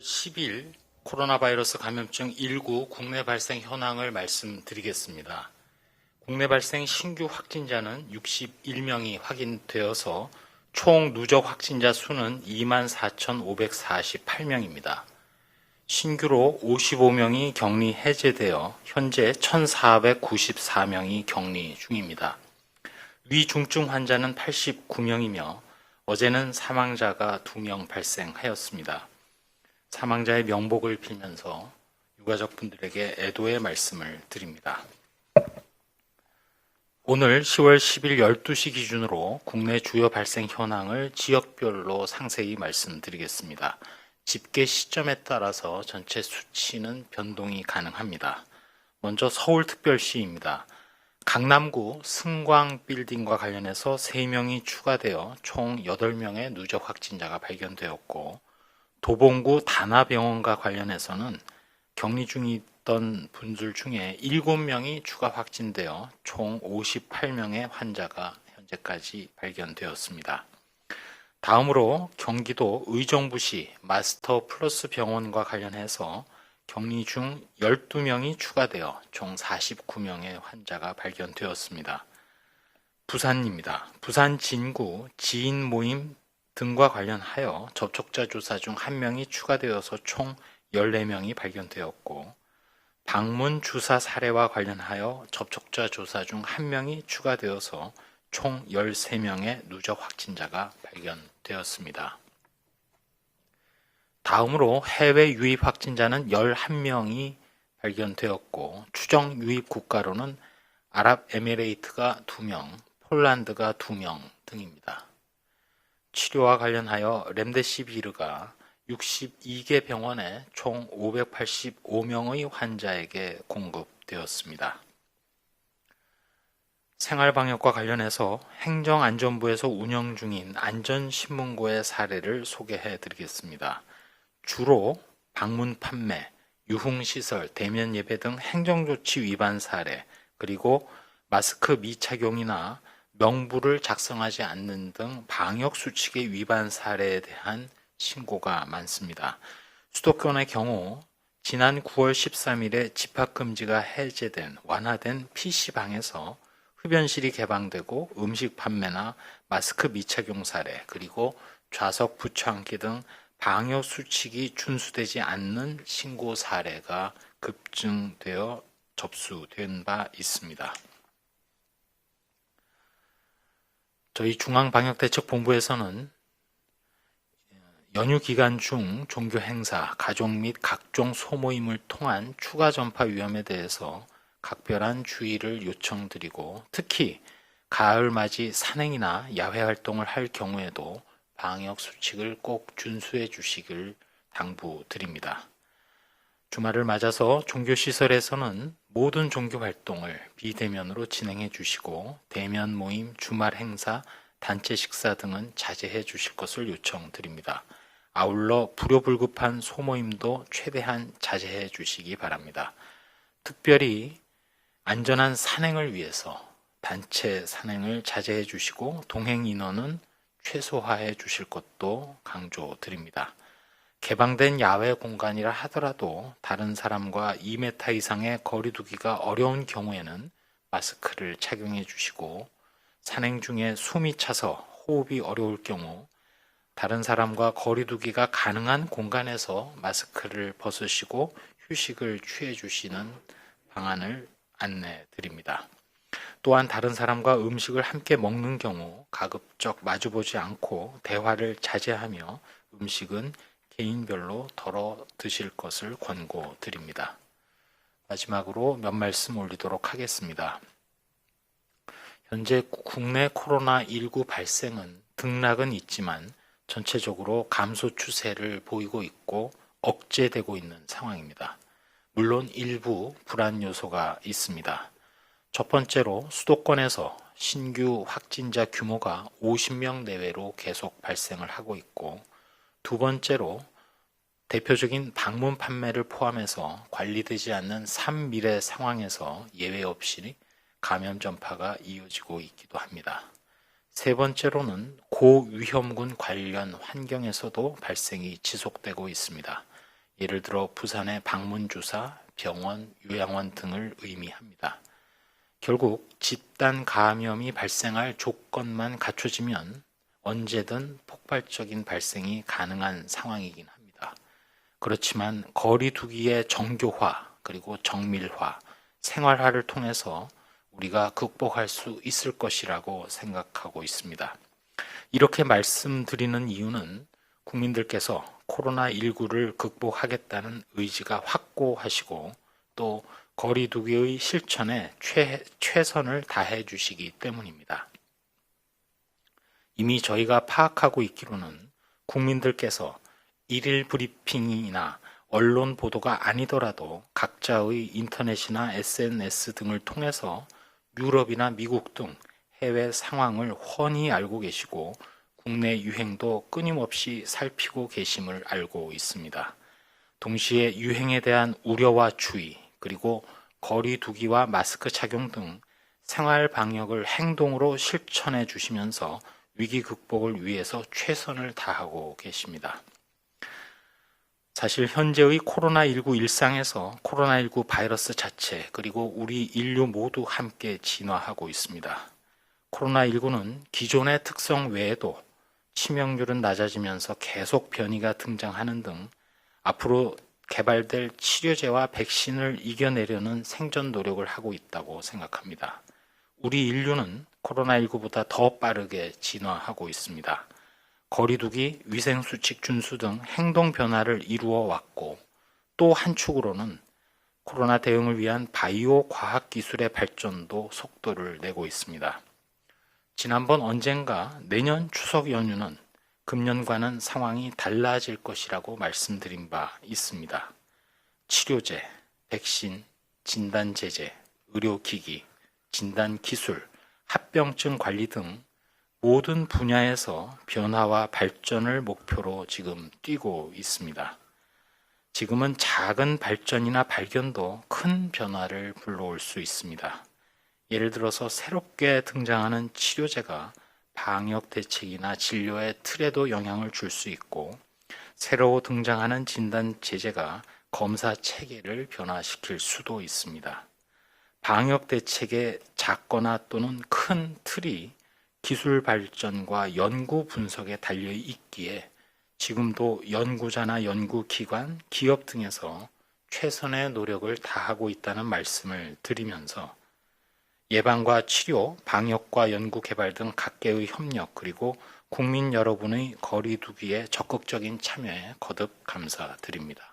10일 코로나 바이러스 감염증 19 국내 발생 현황을 말씀드리겠습니다. 국내 발생 신규 확진자는 61명이 확인되어서 총 누적 확진자 수는 24,548명입니다. 신규로 55명이 격리 해제되어 현재 1,494명이 격리 중입니다. 위중증 환자는 89명이며 어제는 사망자가 2명 발생하였습니다. 사망자의 명복을 빌면서 유가족분들에게 애도의 말씀을 드립니다. 오늘 10월 10일 12시 기준으로 국내 주요 발생 현황을 지역별로 상세히 말씀드리겠습니다. 집계 시점에 따라서 전체 수치는 변동이 가능합니다. 먼저 서울특별시입니다. 강남구 승광빌딩과 관련해서 3명이 추가되어 총 8명의 누적 확진자가 발견되었고, 도봉구 다나병원과 관련해서는 격리 중이던 분들 중에 7명이 추가 확진되어 총 58명의 환자가 현재까지 발견되었습니다. 다음으로 경기도 의정부시 마스터 플러스 병원과 관련해서 격리 중 12명이 추가되어 총 49명의 환자가 발견되었습니다. 부산입니다. 부산 진구 지인 모임 등과 관련하여 접촉자 조사 중 1명이 추가되어서 총 14명이 발견되었고, 방문 주사 사례와 관련하여 접촉자 조사 중 1명이 추가되어서 총 13명의 누적 확진자가 발견되었습니다. 다음으로 해외 유입 확진자는 11명이 발견되었고, 추정 유입 국가로는 아랍에미레이트가 2명, 폴란드가 2명 등입니다. 치료와 관련하여 렘데시비르가 62개 병원에 총 585명의 환자에게 공급되었습니다. 생활방역과 관련해서 행정안전부에서 운영 중인 안전신문고의 사례를 소개해 드리겠습니다. 주로 방문 판매, 유흥시설, 대면 예배 등 행정조치 위반 사례, 그리고 마스크 미착용이나 명부를 작성하지 않는 등 방역수칙의 위반 사례에 대한 신고가 많습니다. 수도권의 경우 지난 9월 13일에 집합금지가 해제된 완화된 PC방에서 흡연실이 개방되고 음식 판매나 마스크 미착용 사례, 그리고 좌석 붙여앉기 등 방역수칙이 준수되지 않는 신고 사례가 급증되어 접수된 바 있습니다. 저희 중앙방역대책본부에서는 연휴 기간 중 종교 행사, 가족 및 각종 소모임을 통한 추가 전파 위험에 대해서 각별한 주의를 요청드리고, 특히 가을 맞이 산행이나 야외 활동을 할 경우에도 방역 수칙을 꼭 준수해 주시길 당부드립니다. 주말을 맞아서 종교시설에서는 모든 종교 활동을 비대면으로 진행해 주시고, 대면 모임, 주말 행사, 단체 식사 등은 자제해 주실 것을 요청드립니다. 아울러 불효불급한 소모임도 최대한 자제해 주시기 바랍니다. 특별히 안전한 산행을 위해서 단체 산행을 자제해 주시고, 동행 인원은 최소화해 주실 것도 강조드립니다. 개방된 야외 공간이라 하더라도 다른 사람과 2m 이상의 거리 두기가 어려운 경우에는 마스크를 착용해 주시고, 산행 중에 숨이 차서 호흡이 어려울 경우 다른 사람과 거리 두기가 가능한 공간에서 마스크를 벗으시고 휴식을 취해 주시는 방안을 안내 드립니다. 또한 다른 사람과 음식을 함께 먹는 경우 가급적 마주보지 않고 대화를 자제하며 음식은 개인별로 덜어 드실 것을 권고드립니다. 마지막으로 몇 말씀 올리도록 하겠습니다. 현재 국내 코로나19 발생은 등락은 있지만 전체적으로 감소 추세를 보이고 있고 억제되고 있는 상황입니다. 물론 일부 불안 요소가 있습니다. 첫 번째로 수도권에서 신규 확진자 규모가 50명 내외로 계속 발생을 하고 있고, 두 번째로 대표적인 방문 판매를 포함해서 관리되지 않는 산밀의 상황에서 예외 없이 감염 전파가 이어지고 있기도 합니다. 세 번째로는 고위험군 관련 환경에서도 발생이 지속되고 있습니다. 예를 들어 부산의 방문주사, 병원, 요양원 등을 의미합니다. 결국 집단 감염이 발생할 조건만 갖춰지면 언제든 폭발적인 발생이 가능한 상황이긴 합니다. 그렇지만 거리 두기의 정교화 그리고 정밀화, 생활화를 통해서 우리가 극복할 수 있을 것이라고 생각하고 있습니다. 이렇게 말씀드리는 이유는 국민들께서 코로나19를 극복하겠다는 의지가 확고하시고 또 거리 두기의 실천에 최선을 다해 주시기 때문입니다. 이미 저희가 파악하고 있기로는 국민들께서 일일 브리핑이나 언론 보도가 아니더라도 각자의 인터넷이나 SNS 등을 통해서 유럽이나 미국 등 해외 상황을 훤히 알고 계시고 국내 유행도 끊임없이 살피고 계심을 알고 있습니다. 동시에 유행에 대한 우려와 주의, 그리고 거리 두기와 마스크 착용 등 생활 방역을 행동으로 실천해 주시면서 위기 극복을 위해서 최선을 다하고 계십니다. 사실 현재의 코로나19 일상에서 코로나19 바이러스 자체 그리고 우리 인류 모두 함께 진화하고 있습니다. 코로나19는 기존의 특성 외에도 치명률은 낮아지면서 계속 변이가 등장하는 등 앞으로 개발될 치료제와 백신을 이겨내려는 생존 노력을 하고 있다고 생각합니다. 우리 인류는 코로나19보다 더 빠르게 진화하고 있습니다. 거리두기, 위생수칙 준수 등 행동 변화를 이루어 왔고 또 한 축으로는 코로나 대응을 위한 바이오 과학 기술의 발전도 속도를 내고 있습니다. 지난번 언젠가 내년 추석 연휴는 금년과는 상황이 달라질 것이라고 말씀드린 바 있습니다. 치료제, 백신, 진단제제, 의료기기, 진단기술, 합병증 관리 등 모든 분야에서 변화와 발전을 목표로 지금 뛰고 있습니다. 지금은 작은 발전이나 발견도 큰 변화를 불러올 수 있습니다. 예를 들어서 새롭게 등장하는 치료제가 방역 대책이나 진료의 틀에도 영향을 줄 수 있고 새로 등장하는 진단 제제가 검사 체계를 변화시킬 수도 있습니다. 방역 대책의 작거나 또는 큰 틀이 기술 발전과 연구 분석에 달려 있기에 지금도 연구자나 연구기관, 기업 등에서 최선의 노력을 다하고 있다는 말씀을 드리면서 예방과 치료, 방역과 연구 개발 등 각계의 협력 그리고 국민 여러분의 거리 두기에 적극적인 참여에 거듭 감사드립니다.